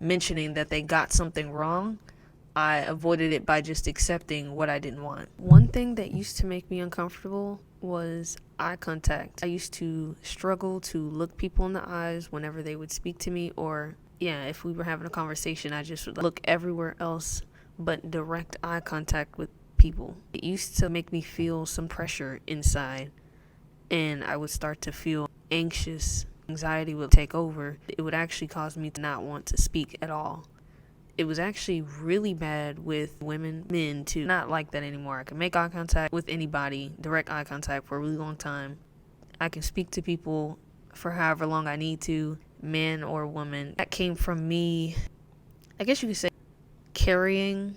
mentioning that they got something wrong, I avoided it by just accepting what I didn't want. One thing that used to make me uncomfortable was eye contact. I used to struggle to look people in the eyes whenever they would speak to me, or if we were having a conversation, I just would look everywhere else but direct eye contact with people. It used to make me feel some pressure inside, and I would start to feel anxious. Anxiety would take over. It would actually cause me to not want to speak at all. It was actually really bad with men too. Not like that anymore. I can make eye contact with anybody, direct eye contact for a really long time. I can speak to people for however long I need to, man or woman. That came from me, I guess you could say, carrying.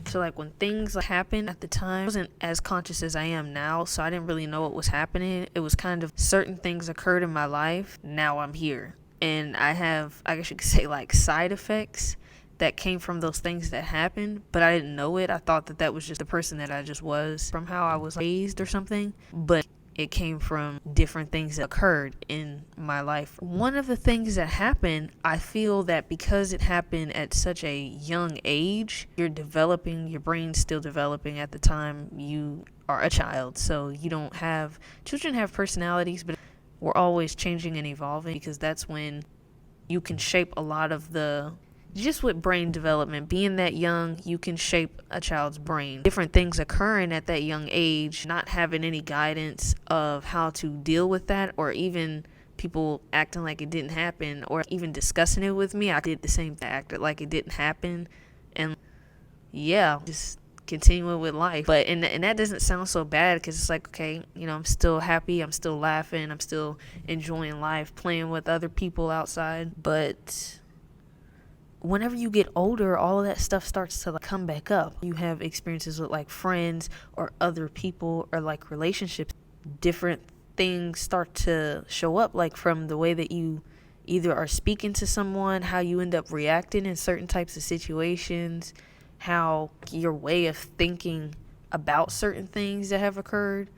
So like when things happen at the time, I wasn't as conscious as I am now, so I didn't really know what was happening. It was kind of certain things occurred in my life. Now I'm here. And I have, I guess you could say, like side effects that came from those things that happened, but I didn't know it. I thought that was just the person that I just was from how I was raised or something, but it came from different things that occurred in my life. One of the things that happened, I feel that because it happened at such a young age, you're developing, your brain's still developing at the time you are a child, so children have personalities, but we're always changing and evolving, because that's when you can shape a lot of just with brain development, being that young, you can shape a child's brain. Different things occurring at that young age, not having any guidance of how to deal with that, or even people acting like it didn't happen, or even discussing it with me. I did the same thing, acted like it didn't happen, and just continuing with life. But and that doesn't sound so bad, because it's like, okay, I'm still happy, I'm still laughing, I'm still enjoying life, playing with other people outside. But whenever you get older, all of that stuff starts to come back up. You have experiences with like friends or other people, or like relationships. Different things start to show up, like from the way that you either are speaking to someone, how you end up reacting in certain types of situations, how your way of thinking about certain things that have occurred.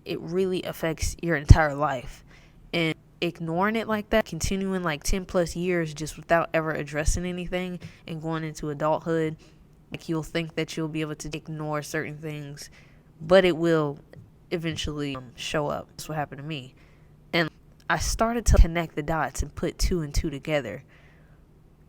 It really affects your entire life. And ignoring it like that, continuing like 10 plus years just without ever addressing anything, and going into adulthood, like you'll think that you'll be able to ignore certain things, but it will eventually show up. That's what happened to me. And I started to connect the dots and put two and two together.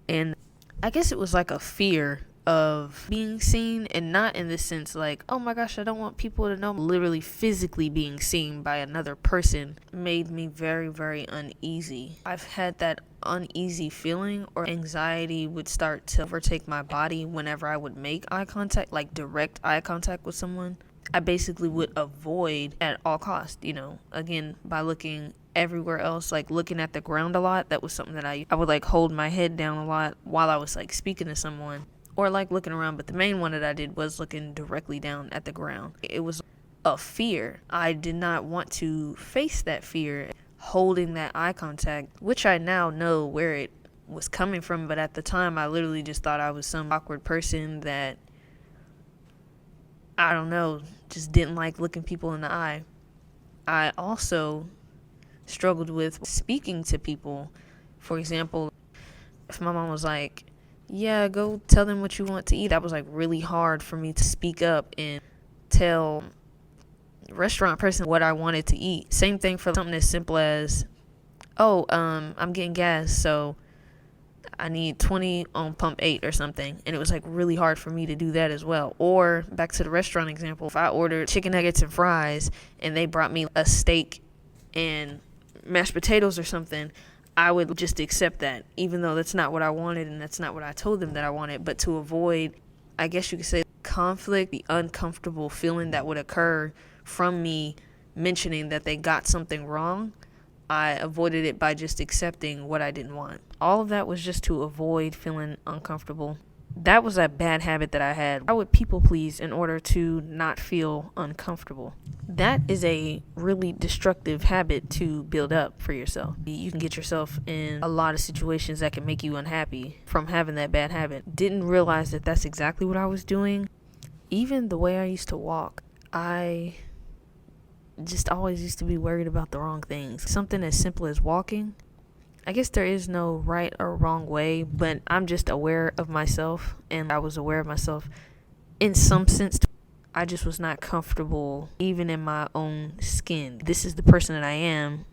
And I guess it was like a fear of being seen, and not in the sense like, oh my gosh, I don't want people to know. Literally physically being seen by another person made me very, very uneasy. I've had that uneasy feeling, or anxiety would start to overtake my body whenever I would make eye contact, like direct eye contact with someone. I basically would avoid at all costs, again, by looking everywhere else, like looking at the ground a lot. That was something that I would like hold my head down a lot while I was like speaking to someone, or like looking around. But the main one that I did was looking directly down at the ground. It was a fear. I did not want to face that fear, holding that eye contact, which I now know where it was coming from. But at the time, I literally just thought I was some awkward person that, I don't know, just didn't like looking people in the eye. I also struggled with speaking to people. For example, if my mom was like, yeah, go tell them what you want to eat, that was like really hard for me to speak up and tell restaurant person what I wanted to eat. Same thing for something as simple as, I'm getting gas, so I need 20 on pump 8 or something. And it was like really hard for me to do that as well. Or back to the restaurant example, if I ordered chicken nuggets and fries and they brought me a steak and mashed potatoes or something, I would just accept that, even though that's not what I wanted and that's not what I told them that I wanted. But to avoid, I guess you could say, conflict, the uncomfortable feeling that would occur from me mentioning that they got something wrong, I avoided it by just accepting what I didn't want. All of that was just to avoid feeling uncomfortable. That was a bad habit that I had. I would people please in order to not feel uncomfortable. That is a really destructive habit to build up for yourself. You can get yourself in a lot of situations that can make you unhappy from having that bad habit. Didn't realize that that's exactly what I was doing. Even the way I used to walk, I just always used to be worried about the wrong things. Something as simple as walking, I guess there is no right or wrong way, but I'm just aware of myself, and I was aware of myself in some sense. I just was not comfortable even in my own skin. This is the person that I am.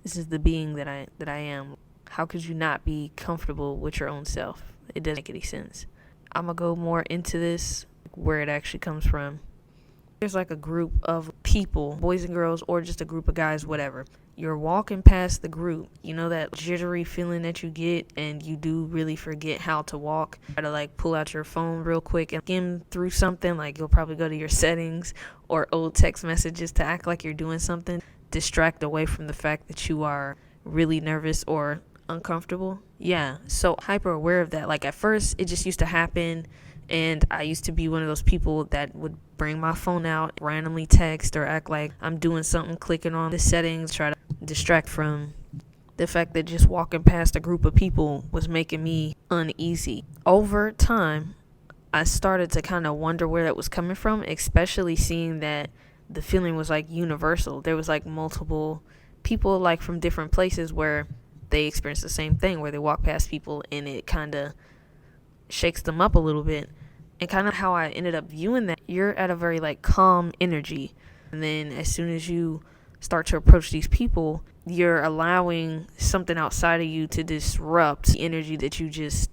This is the being that I am. How could you not be comfortable with your own self? It doesn't make any sense. I'm gonna go more into this, where it actually comes from. There's like a group of people, boys and girls, or just a group of guys, whatever. You're walking past the group. You know that jittery feeling that you get, and you do really forget how to walk. Try to like pull out your phone real quick and skim through something. Like you'll probably go to your settings or old text messages to act like you're doing something. Distract away from the fact that you are really nervous or uncomfortable. Yeah, so hyper aware of that. Like at first, it just used to happen. And I used to be one of those people that would bring my phone out, randomly text or act like I'm doing something, clicking on the settings, try to distract from the fact that just walking past a group of people was making me uneasy. Over time, I started to kind of wonder where that was coming from, especially seeing that the feeling was like universal. There was like multiple people like from different places where they experience the same thing, where they walk past people and it kind of shakes them up a little bit. And kind of how I ended up viewing that, you're at a very like calm energy, and then as soon as you start to approach these people, you're allowing something outside of you to disrupt the energy that you just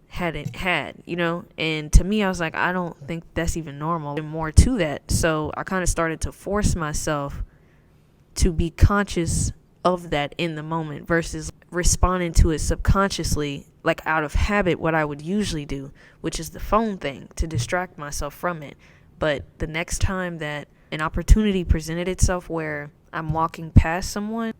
hadn't had, you know. And to me, I was like, I don't think that's even normal, and more to that. So I kind of started to force myself to be conscious of that in the moment versus responding to it subconsciously, like out of habit, what I would usually do, which is the phone thing, to distract myself from it. But the next time that an opportunity presented itself where I'm walking past someone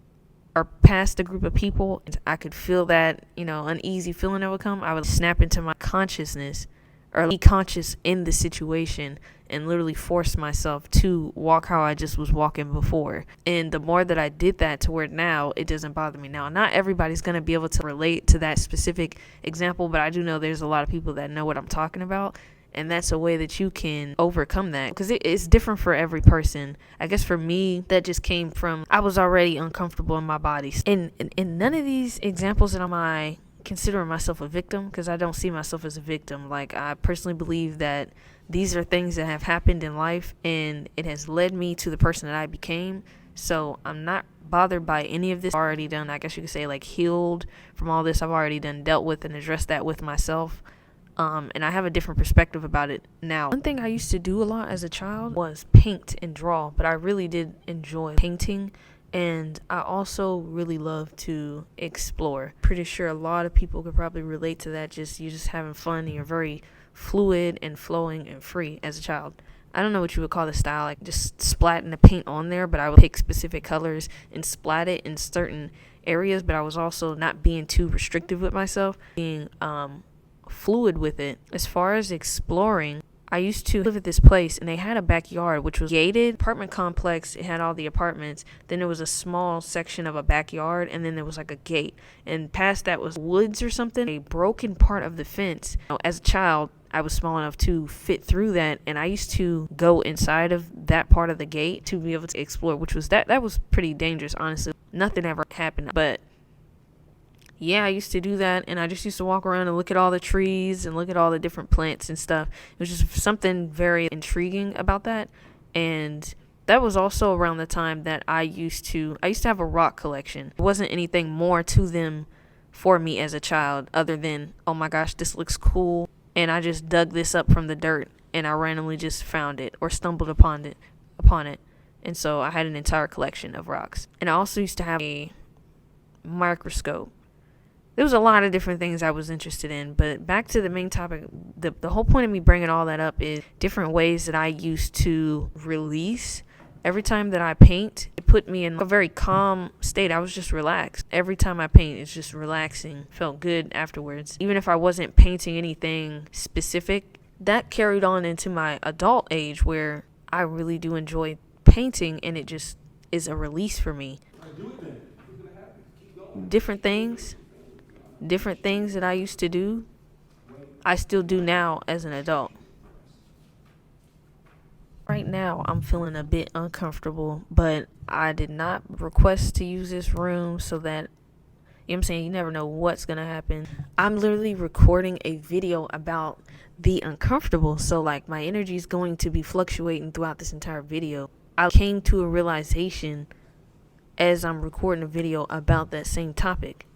or past a group of people, and I could feel that, uneasy feeling that would come, I would snap into my consciousness or be conscious in the situation and literally force myself to walk how I just was walking before. And the more that I did that, to where now it doesn't bother me. Now, not everybody's going to be able to relate to that specific example, but I do know there's a lot of people that know what I'm talking about. And that's a way that you can overcome that, because it's different for every person. I guess for me, that just came from, I was already uncomfortable in my body. And in none of these examples that I considering myself a victim, because I don't see myself as a victim. Like, I personally believe that these are things that have happened in life, and it has led me to the person that I became. So I'm not bothered by any of this. I've already done, I guess you could say, like, healed from all this. I've already done dealt with and addressed that with myself. And I have a different perspective about it now. One thing I used to do a lot as a child was paint and draw, but I really did enjoy painting. And I also really love to explore. Pretty sure a lot of people could probably relate to that. You're just having fun, and you're very fluid and flowing and free as a child. I don't know what you would call the style, like just splatting the paint on there, but I would pick specific colors and splat it in certain areas. But I was also not being too restrictive with myself, being fluid with it. As far as exploring, I used to live at this place, and they had a backyard, which was gated apartment complex. It had all the apartments. Then there was a small section of a backyard, and then there was like a gate. And past that was woods or something, a broken part of the fence. As a child, I was small enough to fit through that, and I used to go inside of that part of the gate to be able to explore, which was that was pretty dangerous, honestly. Nothing ever happened, but yeah, I used to do that, and I just used to walk around and look at all the trees and look at all the different plants and stuff. It was just something very intriguing about that. And that was also around the time that I used to have a rock collection. There wasn't anything more to them for me as a child other than, oh my gosh, this looks cool, and I just dug this up from the dirt, and I randomly just found it or stumbled upon it. And so I had an entire collection of rocks. And I also used to have a microscope. There was a lot of different things I was interested in, but back to the main topic, the whole point of me bringing all that up is different ways that I used to release. Every time that I paint, it put me in a very calm state. I was just relaxed. Every time I paint, it's just relaxing. Felt good afterwards. Even if I wasn't painting anything specific, that carried on into my adult age, where I really do enjoy painting, and it just is a release for me. Different things that I used to do, I still do now as an adult. Right now, I'm feeling a bit uncomfortable, but I did not request to use this room, so that, know what I'm saying? You never know what's gonna happen. I'm literally recording a video about the uncomfortable, so like my energy is going to be fluctuating throughout this entire video. I came to a realization as I'm recording a video about that same topic.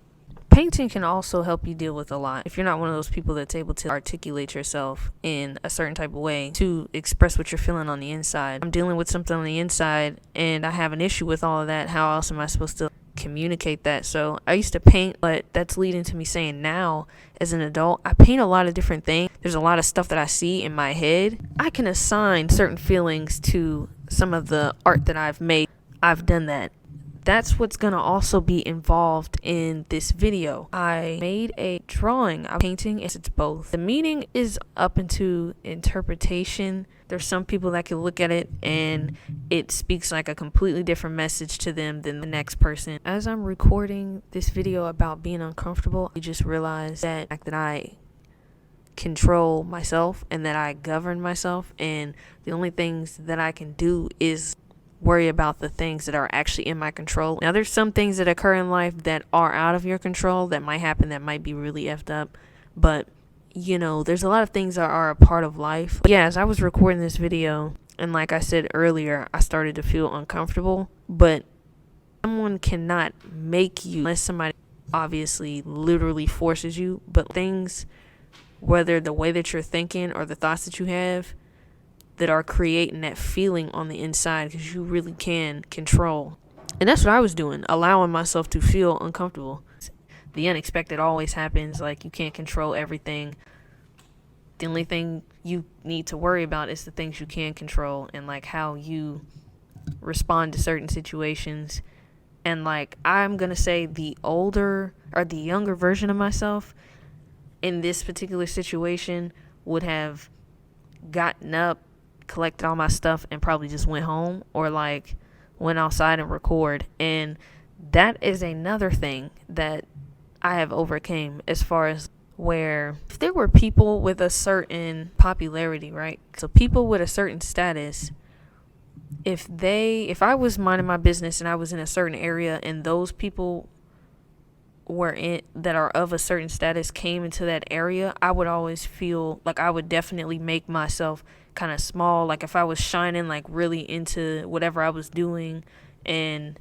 Painting can also help you deal with a lot. If you're not one of those people that's able to articulate yourself in a certain type of way to express what you're feeling on the inside. I'm dealing with something on the inside and I have an issue with all of that. How else am I supposed to communicate that? So I used to paint, but that's leading to me saying now as an adult, I paint a lot of different things. There's a lot of stuff that I see in my head. I can assign certain feelings to some of the art that I've made. I've done that. That's what's gonna also be involved in this video. I made a drawing. I'm painting, it's both. The meaning is up into interpretation. There's some people that can look at it and it speaks like a completely different message to them than the next person. As I'm recording this video about being uncomfortable, I just realized that I control myself and that I govern myself, and the only things that I can do is worry about the things that are actually in my control. Now there's some things that occur in life that are out of your control that might happen that might be really effed up, but you know, there's a lot of things that are a part of life. But yeah, as I was recording this video, and like I said earlier, I started to feel uncomfortable, but someone cannot make you, unless somebody obviously literally forces you, but things, whether the way that you're thinking or the thoughts that you have, that are creating that feeling on the inside, because you really can control. And that's what I was doing, allowing myself to feel uncomfortable. The unexpected always happens. Like, you can't control everything. The only thing you need to worry about is the things you can control, and like how you respond to certain situations. And like, I'm gonna say the older or the younger version of myself in this particular situation would have gotten up, collected all my stuff, and probably just went home, or like went outside and record. And that is another thing that I have overcame, as far as where if there were people with a certain popularity, right? So people with a certain status, if I was minding my business and I was in a certain area and those people that are of a certain status came into that area, I would always feel like I would definitely make myself kind of small. Like if I was shining like really into whatever I was doing and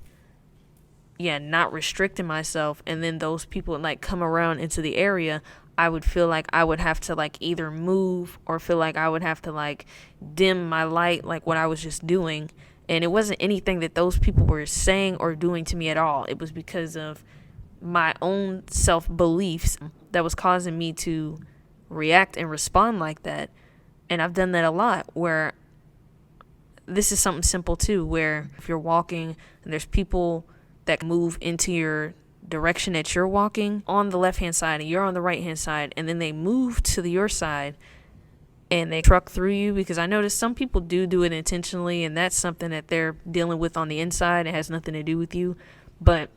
not restricting myself, and then those people like come around into the area, I would feel like I would have to like either move or feel like I would have to like dim my light, like what I was just doing. And it wasn't anything that those people were saying or doing to me at all. It was because of my own self-beliefs that was causing me to react and respond like that. And I've done that a lot, where this is something simple too, where if you're walking and there's people that move into your direction that you're walking on the left hand side and you're on the right hand side, and then they move to your side and they truck through you, because I noticed some people do it intentionally, and that's something that they're dealing with on the inside. It has nothing to do with you. But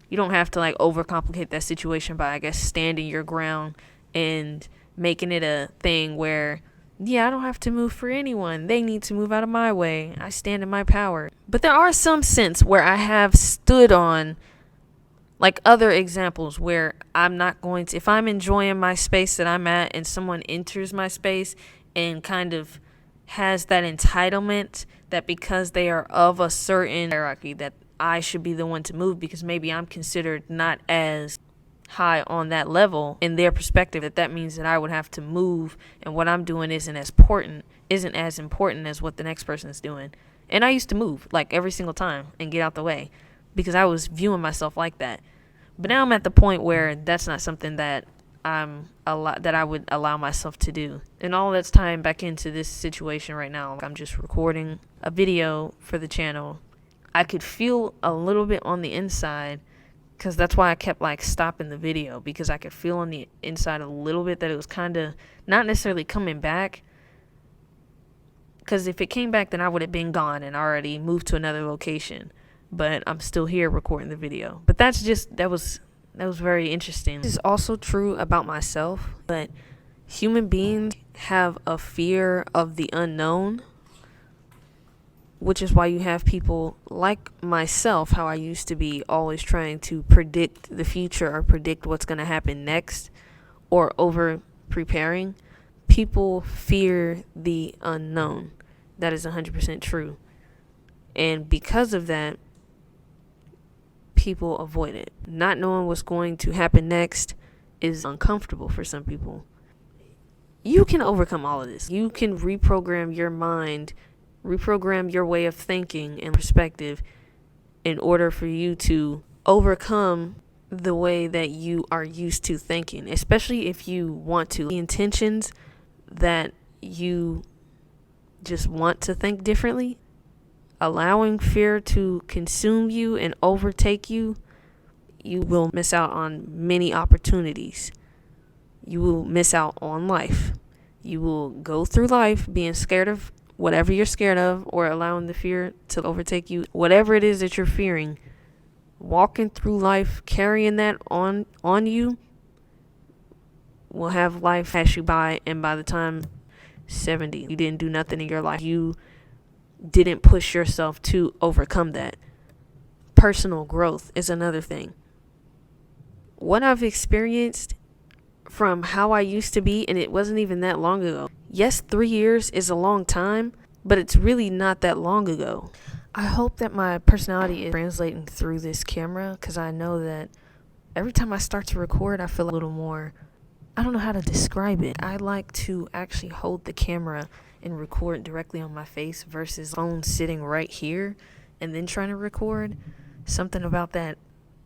you don't have to like overcomplicate that situation by, I guess, standing your ground and making it a thing where, yeah, I don't have to move for anyone. They need to move out of my way. I stand in my power. But there are some sense where I have stood on like other examples where I'm not going to, if I'm enjoying my space that I'm at and someone enters my space and kind of has that entitlement that because they are of a certain hierarchy that I should be the one to move, because maybe I'm considered not as high on that level in their perspective, that means that I would have to move, and what I'm doing isn't as important as what the next person is doing. And I used to move like every single time and get out the way because I was viewing myself like that. But now I'm at the point where that's not something that that I would allow myself to do. And all that's tying back into this situation right now. I'm just recording a video for the channel. I could feel a little bit on the inside, because that's why I kept like stopping the video, because I could feel on the inside a little bit that it was kind of not necessarily coming back. Because if it came back, then I would have been gone and already moved to another location. But I'm still here recording the video. But that was very interesting. This is also true about myself, but human beings have a fear of the unknown. which is why you have people like myself, how I used to be always trying to predict the future or predict what's going to happen next, or over preparing. People fear the unknown. That is 100% true. And because of that, people avoid it. Not knowing what's going to happen next is uncomfortable for some people. You can overcome all of this. You can reprogram your mind, reprogram your way of thinking and perspective in order for you to overcome the way that you are used to thinking, especially if you want to. The intentions that you just want to think differently, allowing fear to consume you and overtake you, you will miss out on many opportunities. You will miss out on life. You will go through life being scared of whatever you're scared of, or allowing the fear to overtake you. Whatever it is that you're fearing, walking through life carrying that on you will have life pass you by, and by the time 70, you didn't do nothing in your life. You didn't push yourself to overcome that. Personal growth is another thing. What I've experienced from how I used to be, and it wasn't even that long ago. Yes, 3 years is a long time, but it's really not that long ago. I hope that my personality is translating through this camera, because I know that every time I start to record, I feel a little more, I don't know how to describe it. I like to actually hold the camera and record directly on my face versus phone sitting right here and then trying to record. Something about that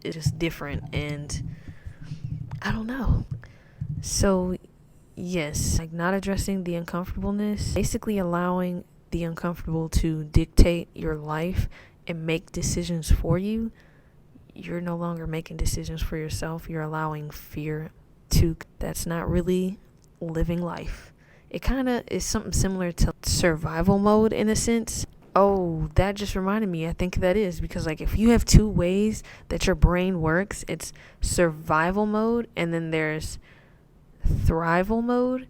is just different, and I don't know. So yes, like not addressing the uncomfortableness, basically allowing the uncomfortable to dictate your life and make decisions for you. You're no longer making decisions for yourself. You're allowing fear to. That's not really living life. It kind of is something similar to survival mode in a sense. Oh, that just reminded me. I think that is because, like, if you have two ways that your brain works, it's survival mode and then there's thrival mode.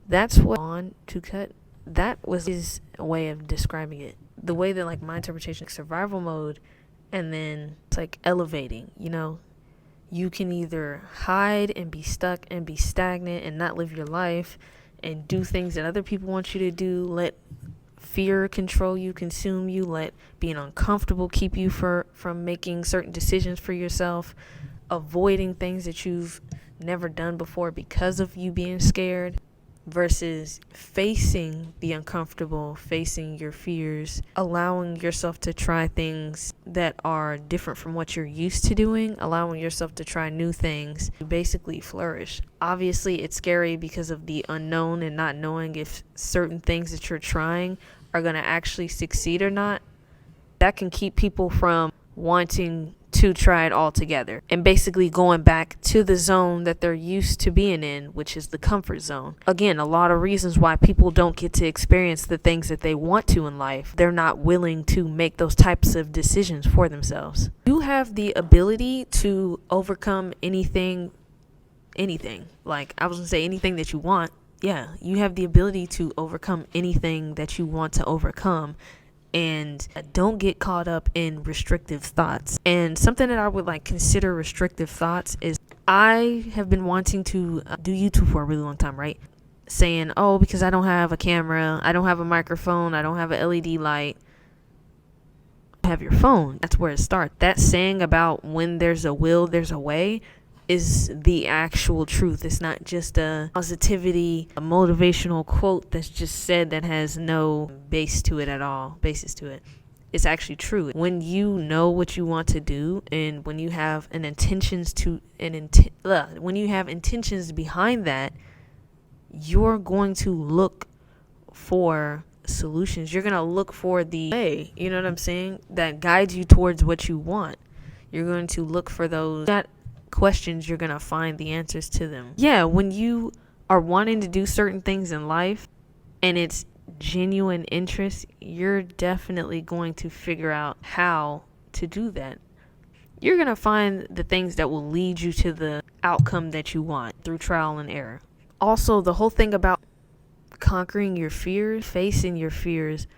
That's what on to cut. That was his way of describing it. The way that, like, my interpretation, survival mode, and then it's like elevating, you know. You can either hide and be stuck and be stagnant and not live your life and do things that other people want you to do, let fear control you, consume you, let being uncomfortable keep you from making certain decisions for yourself, avoiding things that you've never done before because of you being scared, versus facing the uncomfortable, facing your fears, allowing yourself to try things that are different from what you're used to doing, allowing yourself to try new things, to basically flourish. Obviously, it's scary because of the unknown and not knowing if certain things that you're trying are going to actually succeed or not. That can keep people from wanting to try it all together and basically going back to the zone that they're used to being in, which is the comfort zone. Again, a lot of reasons why people don't get to experience the things that they want to in life. They're not willing to make those types of decisions for themselves. You have the ability to overcome anything. Like, I was gonna say anything that you want. Yeah, you have the ability to overcome anything that you want to overcome. And don't get caught up in restrictive thoughts. And something that I would like consider restrictive thoughts is, I have been wanting to do YouTube for a really long time, right? Saying, oh, because I don't have a camera, I don't have a microphone, I don't have an LED light. Have your phone. That's where it starts. That saying about when there's a will, there's a way is the actual truth. It's not just a positivity, a motivational quote that's just said that has no basis to it. It's actually true. When you know what you want to do, and when you have intentions behind that, you're going to look for solutions. You're going to look for the way, you know what I'm saying, that guides you towards what you want. You're going to look for those questions, you're gonna find the answers to them. Yeah, when you are wanting to do certain things in life and it's genuine interest, you're definitely going to figure out how to do that. You're gonna find the things that will lead you to the outcome that you want through trial and error. Also, the whole thing about conquering your fears, facing your fears,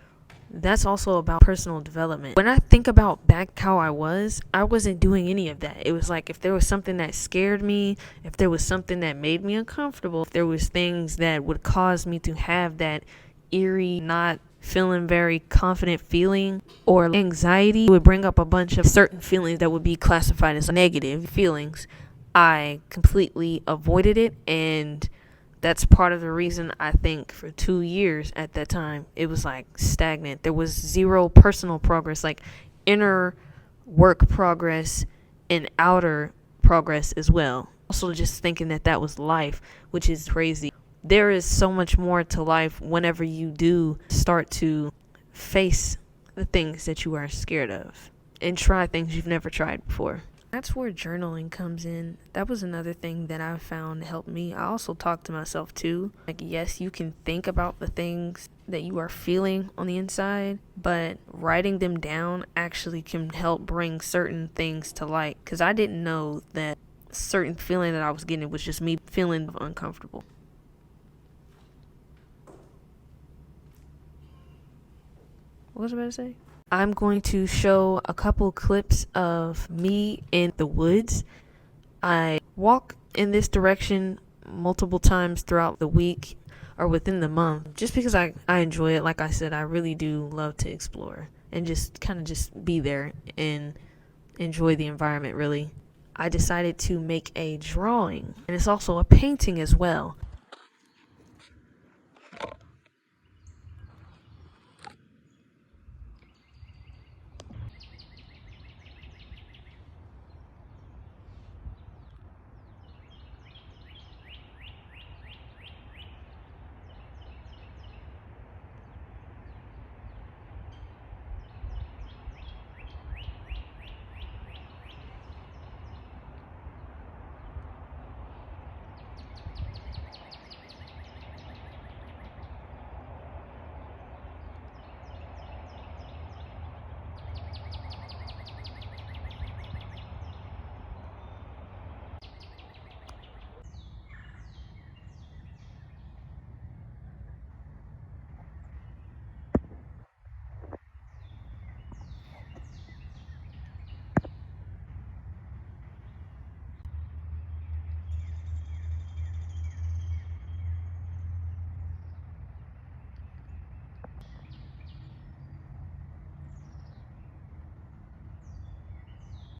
that's also about personal development. When I think about back how I wasn't doing any of that. It was like if there was something that scared me, if there was something that made me uncomfortable, if there was things that would cause me to have that eerie, not feeling very confident feeling, or anxiety, it would bring up a bunch of certain feelings that would be classified as negative feelings. I completely avoided it, and that's part of the reason I think for 2 years at that time it was like stagnant. There was zero personal progress, like inner work progress and outer progress as well. Also, just thinking that that was life, which is crazy. There is so much more to life whenever you do start to face the things that you are scared of and try things you've never tried before. That's where journaling comes in. That was another thing that I found helped me. I also talk to myself too. Like, yes, you can think about the things that you are feeling on the inside, but writing them down actually can help bring certain things to light. Because I didn't know that certain feeling that I was getting was just me feeling uncomfortable. What was I about to say? I'm going to show a couple clips of me in the woods. I walk in this direction multiple times throughout the week or within the month just because I enjoy it. Like I said, I really do love to explore and just kind of just be there and enjoy the environment, really. I decided to make a drawing, and it's also a painting as well.